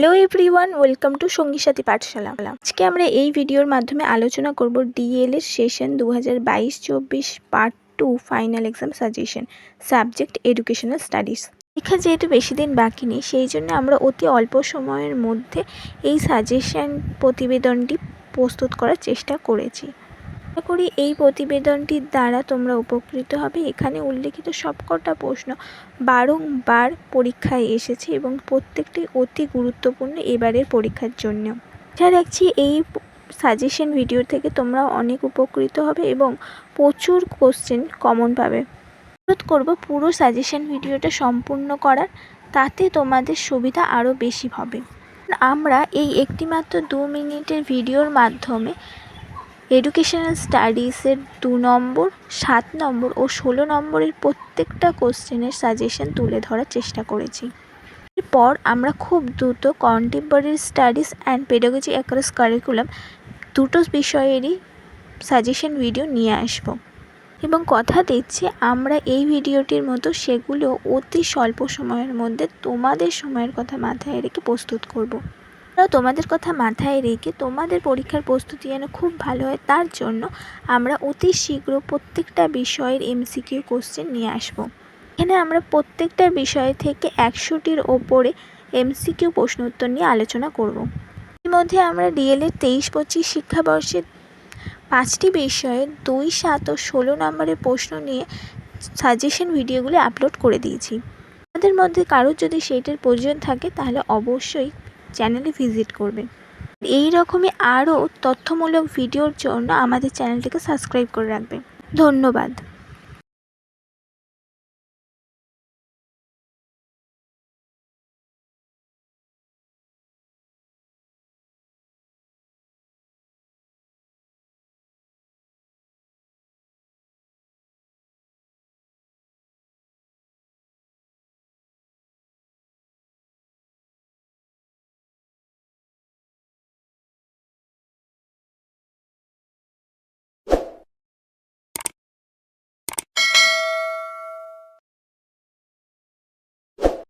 Hello everyone, welcome to সঙ্গী সাথী পাঠশালা। আজকে আমরা এই ভিডিওর মাধ্যমে আলোচনা করব ডিএল এর session 2022-24 part 2 final exam suggestion, subject educational studies. পরীক্ষা যেহেতু বেশি দিন বাকি নেই, সেই জন্য আমরা অতি অল্প সময়ের মধ্যে এই সাজেশন প্রতিবেদনটি প্রস্তুত করার চেষ্টা করেছি। আশা করি এই প্রতিবেদনটির দ্বারা তোমরা উপকৃত হবে। এখানে উল্লেখিত সবকটা প্রশ্ন বারংবার পরীক্ষায় এসেছে এবং প্রত্যেকটি অতি গুরুত্বপূর্ণ এবারের পরীক্ষার জন্য। আশা রাখছি এই সাজেশন ভিডিও থেকে তোমরা অনেক উপকৃত হবে এবং প্রচুর কোশ্চেন কমন পাবে। অনুরোধ করব পুরো সাজেশন ভিডিওটা সম্পূর্ণ করার, তাতে তোমাদের সুবিধা আরও বেশি হবে। আমরা এই একটিমাত্র 2 মিনিটের ভিডিওর মাধ্যমে এডুকেশনাল স্টাডিজের 2 নম্বর, 7 নম্বর ও 16 নম্বরের প্রত্যেকটা কোশ্চেনের সাজেশন তুলে ধরার চেষ্টা করেছি। এরপর আমরা খুব দ্রুত contemporary studies and pedagogy across curriculum দুটো বিষয়েরই সাজেশন ভিডিও নিয়ে আসব এবং কথা দিচ্ছি আমরা এই ভিডিওটির মতো সেগুলো অতি স্বল্প সময়ের মধ্যে তোমাদের সময়ের কথা মাথায় রেখে প্রস্তুত করব। তোমাদের কথা মাথায় রেখে তোমাদের পরীক্ষার প্রস্তুতি যেন খুব ভালো হয়, তার জন্য আমরা অতি শীঘ্র প্রত্যেকটা বিষয়ের এমসিকিউ কোশ্চেন নিয়ে আসব। এখানে আমরা প্রত্যেকটা বিষয় থেকে 100টির ওপরে এমসিকিউ প্রশ্ন উত্তর নিয়ে আলোচনা করব। এর মধ্যে আমরা ডিএলএড 23-25 শিক্ষাবর্ষের 5টি বিষয়ে 2, 7 ও 16 নম্বরের প্রশ্ন নিয়ে সাজেশন ভিডিওগুলি আপলোড করে দিয়েছি। আমাদের মধ্যে কারোর যদি সেইটার প্রয়োজন থাকে তাহলে অবশ্যই চ্যানেলে ভিজিট করবেন। এই রকমই আরও তথ্যমূলক ভিডিওর জন্য আমাদের চ্যানেলটিকে সাবস্ক্রাইব করে রাখবেন। ধন্যবাদ।